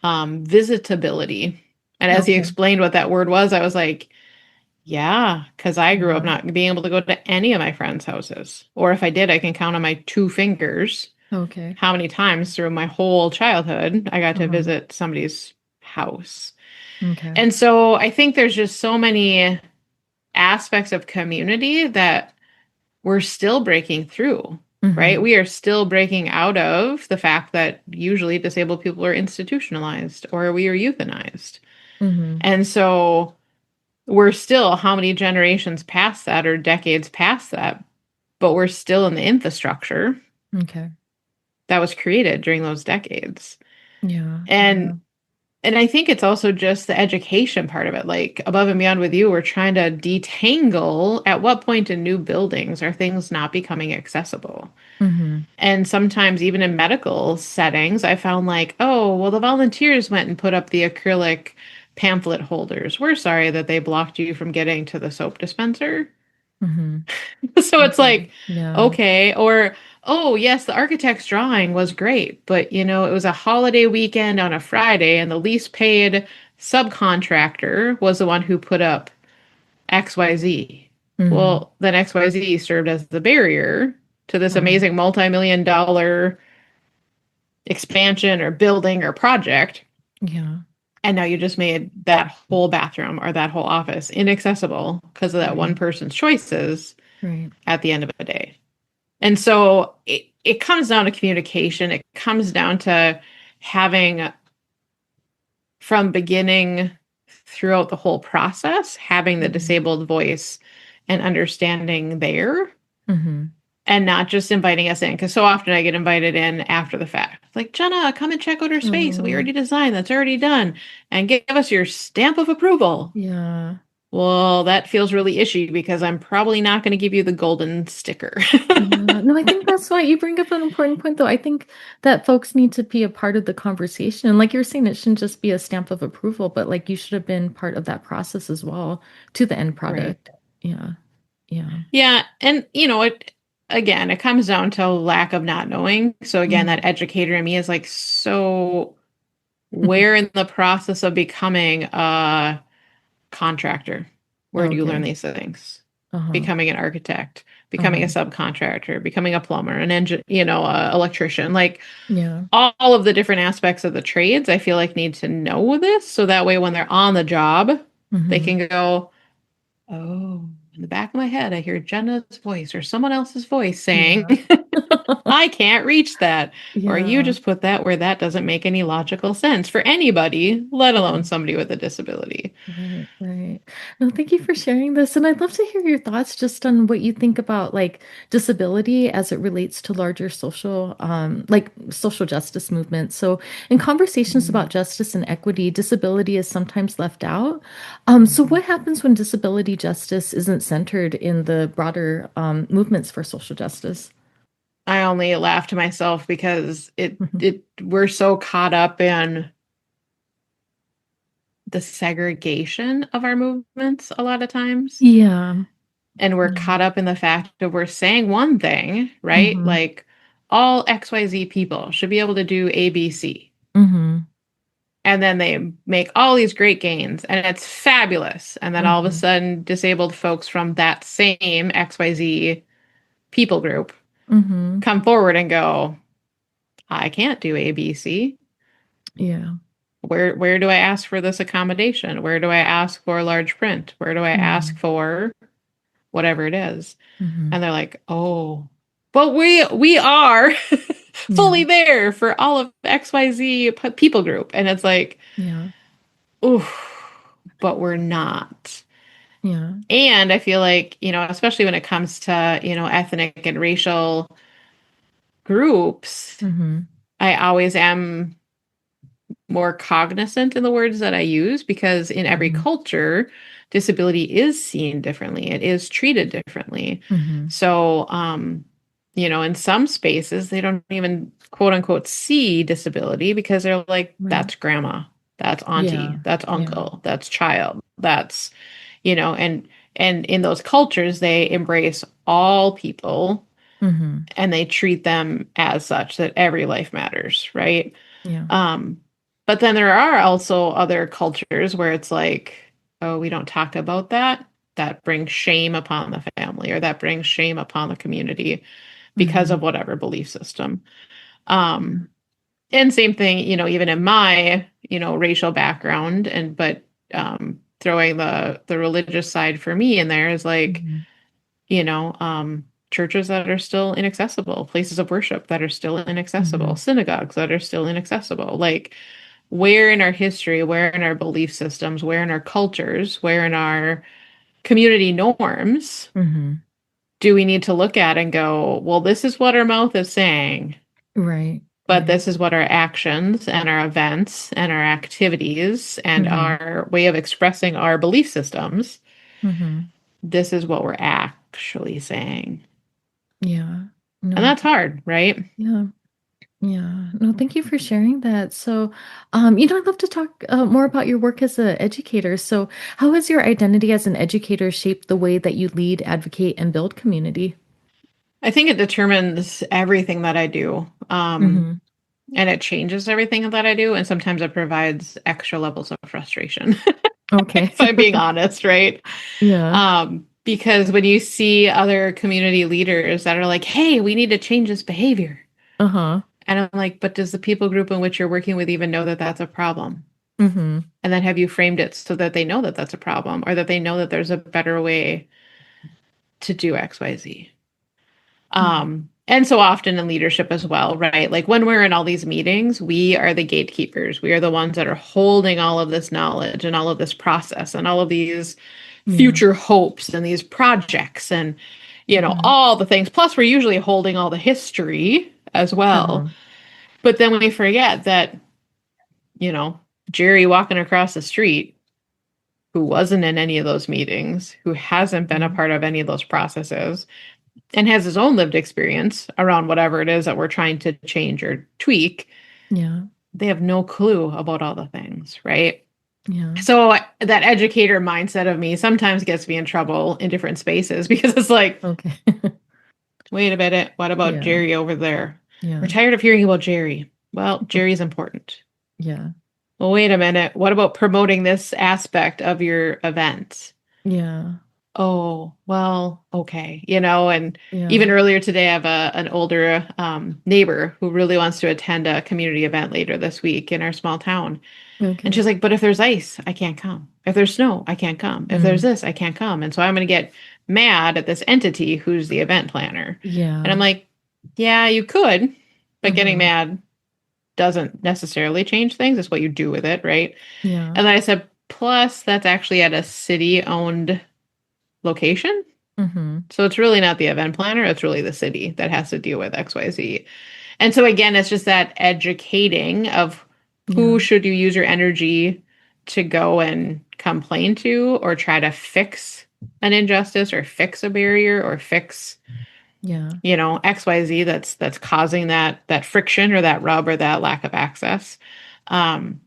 visitability. And as he Okay. explained what that word was, I was like, yeah, because I grew up Yeah. not being able to go to any of my friends' houses. Or if I did, I can count on my two fingers Okay. how many times through my whole childhood I got to Uh-huh. visit somebody's house. Okay. And so I think there's just so many aspects of community that we're still breaking through, right? Mm-hmm. We are still breaking out of the fact that usually disabled people are institutionalized or we are euthanized. Mm-hmm. And so we're still how many generations past that or decades past that, but we're still in the infrastructure Okay. that was created during those decades. Yeah. Yeah. And and I think it's also just the education part of it. Like Above and Beyond with You, we're trying to detangle at what point in new buildings are things not becoming accessible. Mm-hmm. And sometimes, even in medical settings, I found like, oh, well, the volunteers went and put up the acrylic pamphlet holders. We're sorry that they blocked you from getting to the soap dispenser. Mm-hmm. So it's Okay. like, Yeah. okay, or oh, yes, the architect's drawing was great, but it was a holiday weekend on a Friday, and the least paid subcontractor was the one who put up XYZ. Mm-hmm. Well, then XYZ served as the barrier to this Uh-huh. amazing multi-million dollar expansion or building or project. Yeah. And now you just made that whole bathroom or that whole office inaccessible because of that one Right. person's choices Right. at the end of the day. And so it comes down to communication. It comes down to having from beginning throughout the whole process, having the Mhm. disabled voice and understanding there Mhm. and not just inviting us in. Because so often I get invited in after the fact. Like, Jenna, come and check out our space that we Oh, already designed, that's already done, and give us your stamp of approval. yeah. Well, that feels really ishy because I'm probably not going to give you the golden sticker. Yeah. No, I think that's why you bring up an important point, though. I think that folks need to be a part of the conversation. And like you're saying, it shouldn't just be a stamp of approval, but like you should have been part of that process as well to the end Right. product. Yeah. Yeah. Yeah, and it comes down to lack of not knowing. So again, that Mhm. educator in me is like, so where in the process of becoming a contractor, where do you learn Okay. these things? Uh-huh. Becoming an architect, becoming a Uh-huh. subcontractor, becoming a plumber, an engine, a electrician, like Yeah. all of the different aspects of the trades, I feel like need to know this so that way when they're on the job, they Mm-hmm. can go, oh, in the back of my head, I hear Jenna's voice or someone else's voice saying, Yeah. I can't reach that. Or you Yeah. just put that where that doesn't make any logical sense for anybody, let Yeah. alone somebody with a disability. Right, right. No, thank you for sharing this. And I'd love to hear your thoughts just on what you think about like disability as it relates to larger social, like social justice movements. So in conversations about Mm, justice and equity, disability is sometimes left out. So mhm. what happens when disability justice isn't centered in the broader movements for social justice? I only laugh to myself because it we're so caught up in the segregation of our movements a lot of times. Yeah. And we're Yeah. caught up in the fact that we're saying one thing, right? Mm-hmm. Like all XYZ people should be able to do ABC. Mm-hmm. And then they make all these great gains and it's fabulous. And then all of a Mm-hmm. sudden, disabled folks from that same XYZ people group Mm-hmm. come forward and go, I can't do ABC. Yeah. Where do I ask for this accommodation? Where do I ask for large print? Where do I Mm-hmm. ask for whatever it is? Mm-hmm. And they're like, "Oh, but we are Yeah. fully there for all of XYZ people group." And it's like, Yeah. "Ooh, but we're not." Yeah. And I feel like, especially when it comes to, ethnic and racial groups, Mm-hmm. I always am more cognizant in the words that I use because in every Mm-hmm. culture, disability is seen differently. It is treated differently. Mm-hmm. So, in some spaces, they don't even quote unquote see disability because they're like, Right. that's grandma, that's Yeah. auntie, that's Yeah. uncle, that's child, that's, and in those cultures, they embrace all people Mm-hmm. and they treat them as such that every life matters, right? Yeah. Um, but then there are also other cultures where it's like, oh, we don't talk about that. That brings shame upon the family or that brings shame upon the community because Mm-hmm. of whatever belief system. Um, and same thing, even in my, racial background but throwing the religious side for me in there is like, Mm-hmm. churches that are still inaccessible, places of worship that are still Mm-hmm. inaccessible, synagogues that are still inaccessible. Like, where in our history, where in our belief systems, where in our cultures, where in our community norms Mm-hmm. do we need to look at and go, well, this is what our mouth is saying, Right. but Right. this is what our actions and our events and our activities and Mm-hmm. our way of expressing our belief systems, Mm-hmm. this is what we're actually saying. Yeah. And No. that's hard, right? Yeah. Yeah. No, thank you for sharing that. So, I'd love to talk more about your work as an educator. So, how has your identity as an educator shaped the way that you lead, advocate, and build community? I think it determines everything that I do. Mm-hmm. And it changes everything that I do. And sometimes it provides extra levels of frustration, Okay. if I'm being honest, right? Yeah. Because when you see other community leaders that are like, hey, we need to change this behavior. Uh-huh. And I'm like, but does the people group in which you're working with even know that that's a problem? Mm-hmm. And then have you framed it so that they know that that's a problem or that they know that there's a better way to do XYZ? Yeah. And so often in leadership as well, right? Like when we're in all these meetings, we are the gatekeepers. We are the ones that are holding all of this knowledge and all of this process and all of these Yeah. future hopes and these projects and, Mm-hmm. all the things. Plus, we're usually holding all the history as well. Uh-huh. But then we forget that, you know, Jerry walking across the street, who wasn't in any of those meetings, who hasn't been a Mm-hmm. part of any of those processes, and has his own lived experience around whatever it is that we're trying to change or tweak, Yeah. they have no clue about all the things, right? Yeah. So that educator mindset of me sometimes gets me in trouble in different spaces because it's like, Okay. wait a minute, what about Yeah. Jerry over there? We're Yeah. tired of hearing about Jerry. Well, Jerry's important. Yeah. well, wait a minute. What about promoting this aspect of your event? Yeah. Oh, well, okay. And even Yeah. earlier today, I have an older neighbor who really wants to attend a community event later this week in our small town. And Okay. she's like, but if there's ice, I can't come. If there's snow, I can't come. If there's Mm. this, I can't come. And so I'm going to get mad at this entity who's the event planner. And I'm Yeah. like, yeah, you could, but getting Hmm. mad doesn't necessarily change things. It's what you do with it, right? Yeah. And then I said, plus, that's actually at a city owned location. Hmm. So it's really not the event planner, it's really the city that has to deal with XYZ. And so again, it's just that educating of who Yeah. should you use your energy to go and complain to or try to fix an injustice or fix a barrier or fix, Yeah. XYZ that's causing that friction or that rub or that lack of access. Um,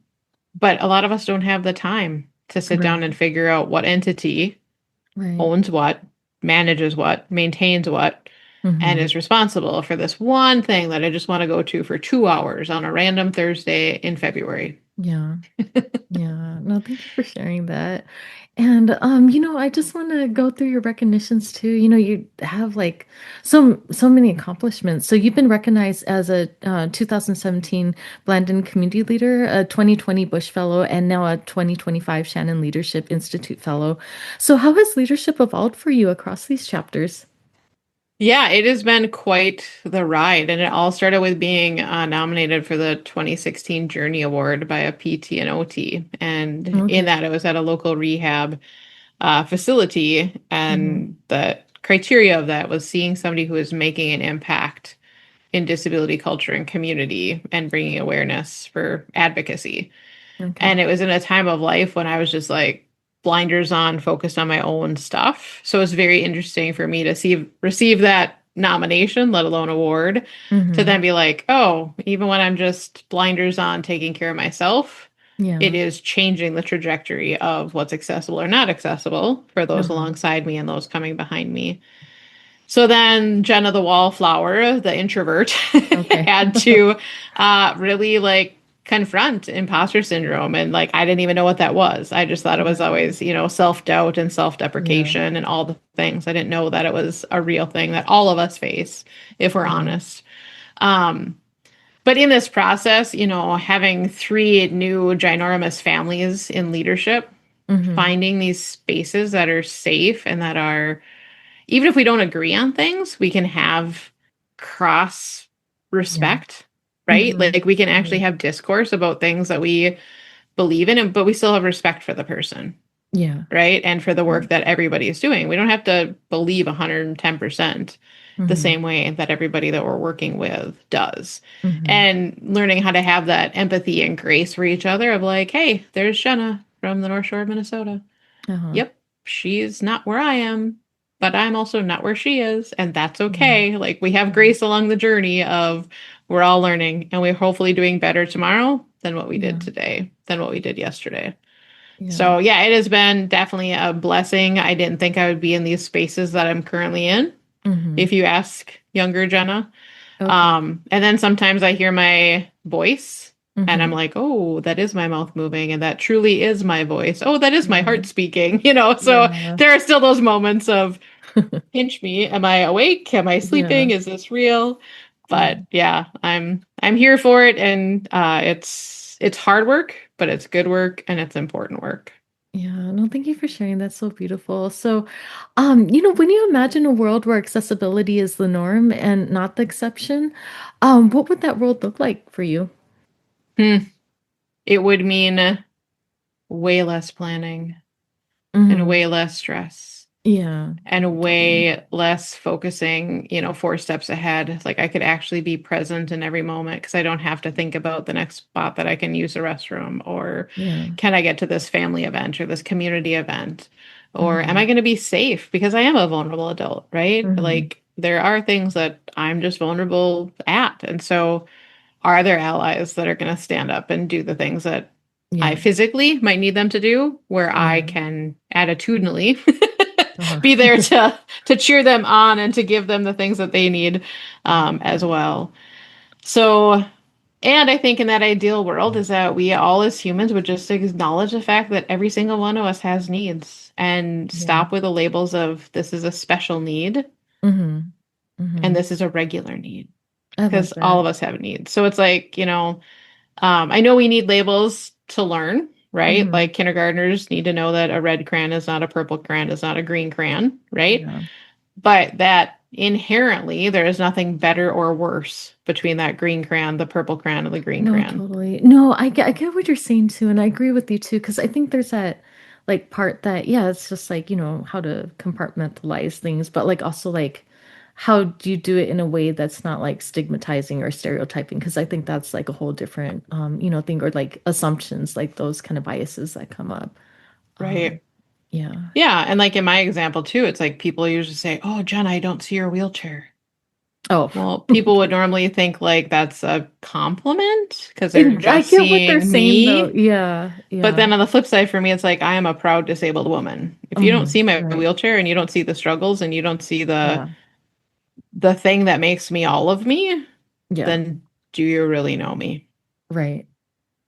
but a lot of us don't have the time to sit down and Right. figure out what entity Right. owns what, manages what, maintains what, and Hmm. is responsible for this one thing that I just want to go to for 2 hours on a random Thursday in February. Yeah. Yeah. No, thank you for sharing that. And I just want to go through your recognitions too. You have like so many accomplishments. So you've been recognized as a 2017 Blandon Community Leader, a 2020 Bush Fellow, and now a 2025 Shannon Leadership Institute Fellow. So how has leadership evolved for you across these chapters? Yeah, it has been quite the ride. And it all started with being nominated for the 2016 Journey Award by a PT and OT. And in Okay. that, it was at a local rehab facility. Hmm. And the criteria of that was seeing somebody who is making an impact in disability culture and community and bringing awareness for advocacy. Okay. And it was in a time of life when I was just like blinders on, focused on my own stuff. So it was very interesting for me to receive that nomination, let alone award, to Hmm. then be like, oh, even when I'm just blinders on taking care of myself, it Yeah. is changing the trajectory of what's accessible or not accessible for those Uh-huh. alongside me and those coming behind me. So then Jenna the Wallflower, the introvert, Okay. had to really like confront imposter syndrome. And like, I didn't even know what that was. I just thought it was Right. always, self doubt and self Yeah. deprecation and all the things. I didn't know that it was a real thing that all of us face, if we're Yeah. honest. Um, but in this process, having three new ginormous families in leadership, Hmm. finding these spaces that are safe and that are even if we don't agree on things, we can have cross Yeah. respect, right? Hmm. Like we can actually Hmm. have discourse about things that we believe in, but we still have respect for the person, Yeah. right? And for the Yeah. work that everybody is doing. We don't have to believe 110% the Hmm. same way that everybody that we're working with does. Hmm. And learning how to have that empathy and grace for each other of like, hey, there's Jenna from the North Shore of Minnesota. Uh-huh. Yep, she's not where I am, but I'm also not where she is, and that's Yeah. okay. Like we have Yeah. grace along the journey of we're all learning and we're hopefully doing better tomorrow than what we did Yeah. today, than what we did yesterday. Yeah. So, yeah, it has been definitely a blessing. I didn't think I would be in these spaces that I'm currently in, Hmm. if you ask younger Jenna. Okay. And then sometimes I hear my voice and I'm Hmm. like, oh, that is my mouth moving. And that truly is my voice. Oh, that is my Yeah. heart speaking, So Yeah. there are still those moments of pinch me. Am I awake? Am I Yeah. sleeping? Is this real? Yeah. But yeah, I'm here for it. And it's hard work, but it's good work and it's important work. Yeah. No, thank you for sharing. That's so beautiful. So, when you imagine a world where accessibility is the norm and not the exception, what would that world look like for you? Hmm. It would mean way less planning and Hmm. way less stress Yeah. and Totally. way less focusing, 4 steps ahead. Like I could actually be present in every moment because I don't have to think about the next spot that I can use the restroom or Yeah. can I get to this family event or this community event or am I Hmm. going to be safe because I am a vulnerable adult, right? Hmm. Like there are things that I'm just vulnerable at. And so are there allies that are going to stand up and do the things that I Yeah. physically might need them to do, where I Yeah. can attitudinally Uh-huh. be there to cheer them on and to give them the things that they need as Yeah. well. So And I think in that ideal world is that we all as humans would just acknowledge the fact that every single one of us has needs and Yeah. stop with the labels of this is a special need Mhm. and Mhm. this is a regular need I love because all that. of us have needs. So it's like, I know we need labels to learn, right? Mhm. Like kindergartners need to know that a red crayon is not a purple crayon, is not a green crayon, right? Yeah. But that inherently there is nothing better or worse between that green crayon, the purple crayon, and the green No, crayon. totally. No, I get what you're saying too, and I agree with you too, because I think there's that like part that, yeah, it's just like, how to compartmentalize things, but like also like how do you do it in a way that's not like stigmatizing or stereotyping? Because I think that's like a whole different thing, or like assumptions, like those kind of biases that come up. Um, Right. yeah. Yeah. And like in my example too, it's like people usually say, "Oh, Jenna, I don't see your wheelchair." Oh, Well, people would normally think like that's a compliment because they're I just get what they're seeing saying though. me. Yeah, But yeah. then on the flip side for me, it's like I am a proud disabled woman. If you don't see my Right. wheelchair and you don't see the struggles and you don't see Yeah. the thing that makes me all of me, Yeah. then do you really know me? Right.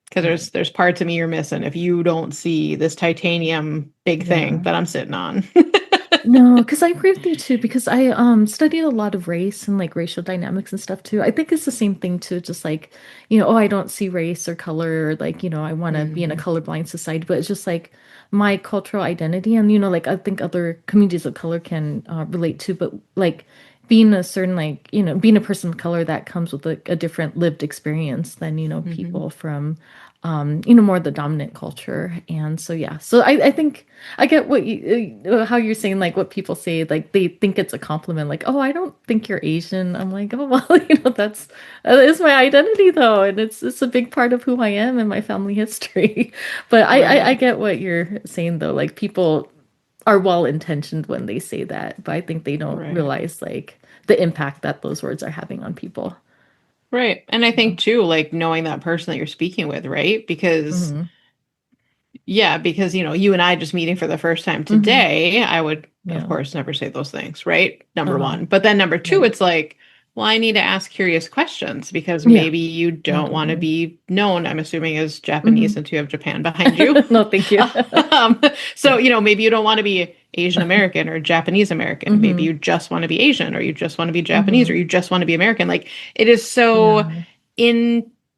Because Right. there's parts of me you're missing if you don't see this titanium big thing Yeah. that I'm sitting on. No, because I agree with you too, because I studied a lot of race and like racial dynamics and stuff too. I think it's the same thing too, just like, oh, I don't see race or color, or like, I want to be in a Mhm. colorblind society, but it's just like my cultural identity and like I think other communities of color can relate to, but like being a certain like, being a person of color that comes with a different lived experience than, Mhm. people from more the dominant culture. And so yeah. So I think I get what how you're saying, like what people say, like they think it's a compliment, like, oh, I don't think you're Asian. I'm like, oh, well, that is my identity though, and it's a big part of who I am and my family history. But I Right. get what you're saying though, like people are well intentioned when they say that, but I think they don't Right. realize like the impact that those words are having on people. Right. And I Yeah. think too, like knowing that person that you're speaking with, right? Because Hmm. yeah, because you and I just meeting for the first time Hmm. today, I would of Yeah. course never say those things, right? Number Uh-huh. one. But then number two, Right. it's like, well, I need to ask curious questions because Yeah. maybe you No, don't want to totally. be known, I'm assuming, as Japanese Hmm. since you have Japan behind you. No, thank you. Um, so, Yeah. maybe you don't want to be Asian American or Japanese American. Maybe Hmm. you just want to be Asian or you just want to be Japanese or Hmm. you just want to be American. Like it is so Yeah.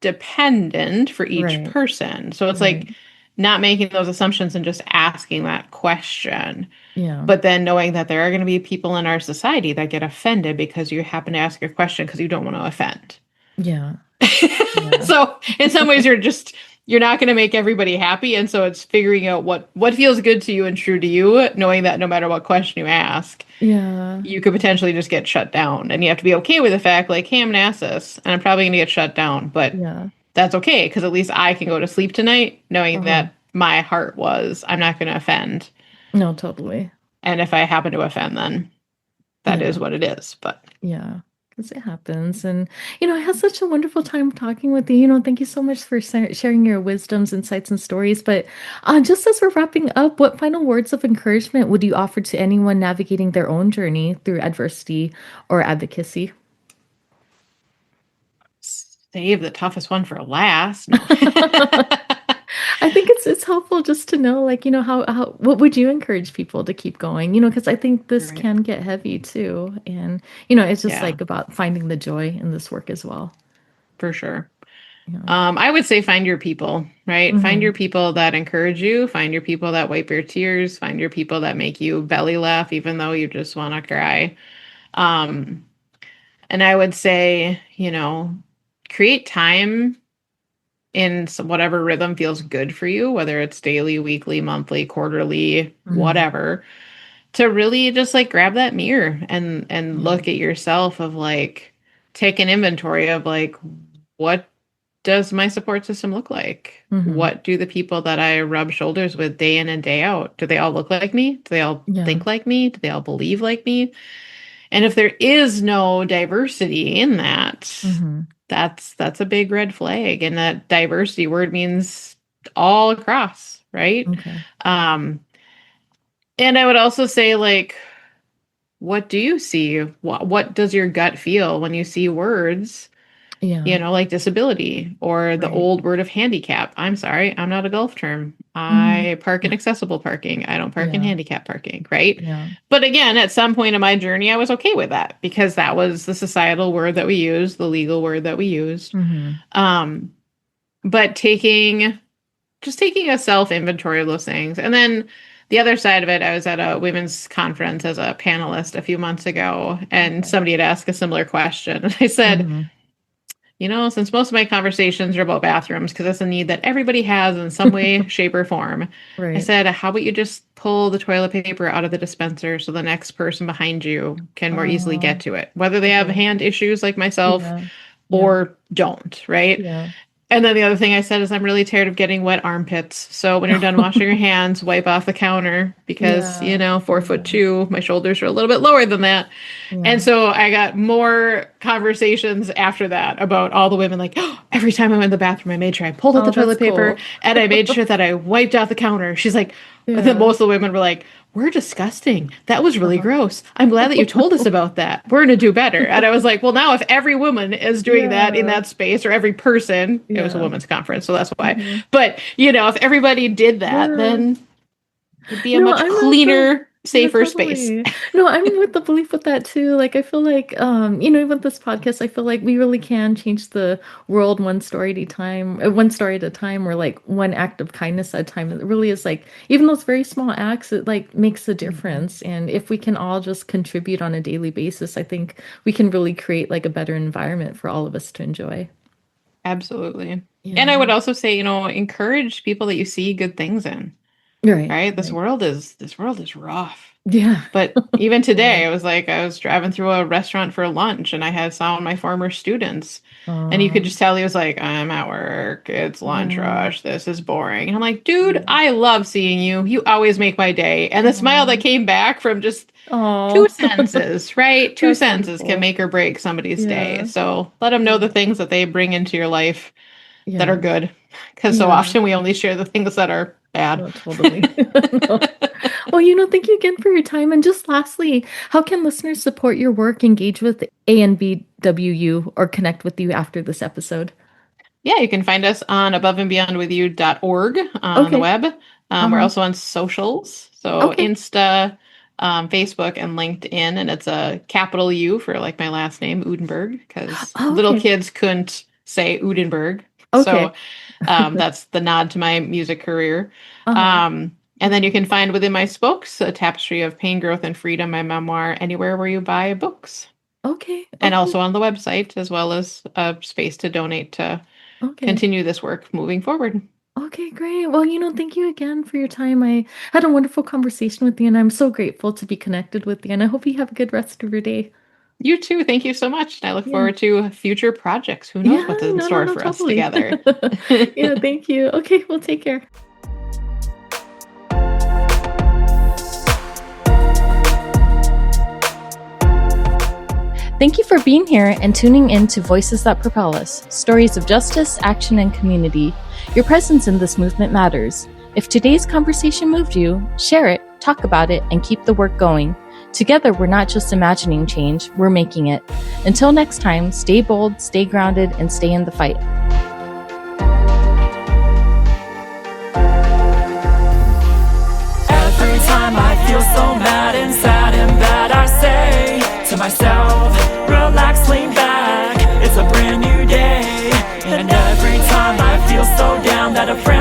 independent for each Right. person. So it's Right. like not making those assumptions and just asking that question. Yeah. But then knowing that there are going to be people in our society that get offended because you happen to ask a question because you don't want to offend. Yeah. Yeah. So in some ways you're not going to make everybody happy, and so it's figuring out what feels good to you and true to you, knowing that no matter what question you ask, Yeah. you could potentially just get shut down, and you have to be okay with the fact like, hey, I'm gonna ask this and I'm probably gonna get shut down, but Yeah. that's okay because at least I can go to sleep tonight knowing Uh-huh. that my heart was I'm not going to offend, No, totally. and if I happen to offend, then that is Yeah. what it is. But Yeah. Because it happens. And, I had such a wonderful time talking with you. Thank you so much for sharing your wisdoms, insights, and stories. But just as we're wrapping up, what final words of encouragement would you offer to anyone navigating their own journey through adversity or advocacy? save the toughest one for last. No. I think it's helpful just to know, like, how what would you encourage people to keep going? Because I think this Right. can get heavy too. And, it's just Yeah, like about finding the joy in this work as well. for sure. Yeah. I would say find your people, right? Find your Hmm. people that encourage you, find your people that wipe your tears, find your people that make you belly laugh even though you just want to cry. Um, and I would say, create time in whatever rhythm feels good for you, whether it's daily, weekly, monthly, quarterly, Hmm. whatever, to really just like grab that mirror and Yeah. look at yourself of like take an inventory of like what does my support system look like? Hmm. What do the people that I rub shoulders with day in and day out, do they all look like me? Do they all Yeah. think like me? Do they all believe like me? And if there is no diversity in that, Hmm. that's a big red flag. And that diversity word means all across, right? Okay. Um, and I would also say, like, what do you see? What does your gut feel when you see words Yeah. like disability or the Right. old word of handicap. I'm sorry, I'm not a golf term. Mhm. I park in accessible parking. I don't park in Yeah. handicap parking, right? Yeah. But again, at some point in my journey, I was okay with that because that was the societal word that we used, the legal word that we used. Mhm. Um, but taking a self inventory of those things. And then the other side of it, I was at a women's conference as a panelist a few months ago, and Okay. somebody had asked a similar question. And I said, Mhm. since most of my conversations are about bathrooms, because that's a need that everybody has in some way, shape, or form, I Right. said, how about you just pull the toilet paper out of the dispenser so the next person behind you can more easily get Oh, to it, whether they have okay. hand issues like myself Yeah. Yeah. or don't, right? Yeah. And then the other thing I said is I'm really tired of getting wet armpits. So when you're done washing your hands, wipe off the counter because, Yeah. 4 foot Yeah. 2, my shoulders are a little bit lower than that. And Yeah. so I got more conversations after that about all the women like, oh, every time I went to the bathroom, I made sure I pulled out Oh, the that's toilet paper cool. and I made sure that I wiped out the counter. She's like, but then Yeah. most of the women were like, we're disgusting. That was really Uh-huh. gross. I'm glad that you told us about that. We're going to do better. And I was like, well, now if every woman is doing that in Yeah. that space or every person, it was a Yeah. women's conference, so that's why. Mhm. But, if everybody did that, Yeah. then it'd be a No, much I'm also cleaner, yeah, safer space. totally. No, I'm with the belief with that too. Like I feel like even with this podcast, I feel like we really can change the world one story at a time, or like one act of kindness at a time. It really is like even those very small acts, it like makes a Mhm. difference. And if we can all just contribute on a daily basis, I think we can really create like a better environment for all of us to enjoy. Absolutely. And I would Yeah. also say, encourage people that you see good things in, Right. right? This Right. world is this world is rough. Yeah. But even today, Totally. I was driving through a restaurant for lunch and I had some of my former students. And you could Um, just tell he was like, I'm at work. It's lunch yeah. rush. This is boring. And I'm like, dude, Yeah. I love seeing you. You always make my day. And the smile that Oh. came back from just two Oh. sentences, right? Two That's sentences can wonderful. make or break somebody's day. Yeah. So let them know the Yeah. things that they bring into your life that are Yeah. good. Because so Yeah. often we only share the things that are bad. No, totally. No. Well, thank you again for your time. And just lastly, how can listeners support your work, engage with ANBWU, or connect with you after this episode? Yeah, you can find us on aboveandbeyondwithyou.org on the Okay. web. We're Uh-huh. also on socials. So Okay. Insta, Facebook, and LinkedIn. And it's a capital U for like my last name, Udenberg, because Oh, little okay. kids couldn't say Udenberg. So Okay. that's the nod to my music career. Uh-huh. And then you can find within my spokes a tapestry of pain, growth, and freedom, my memoir, anywhere where you buy books. Okay. And Okay. also on the website, as well as a space to donate to Okay. continue this work moving forward. Okay, great. Well, thank you again for your time. I had a wonderful conversation with you, and I'm so grateful to be connected with you. And I hope you have a good rest of your day. You too. Thank you so much. And I look Yeah. forward to future projects. Who knows Yeah. what's in No, no, store no, for us totally. together? Yeah. Thank you. Okay. Well, take care. Thank you for being here and tuning in to Voices That Propel Us, stories of justice, action, and community. Your presence in this movement matters. If today's conversation moved you, share it, talk about it, and keep the work going. Together, we're not just imagining change, we're making it. Until next time, stay bold, stay grounded, and stay in the fight. Every time I feel so mad and sad and bad, I say to myself, relax, lean back, it's a brand new day. And every time I feel so down that a friend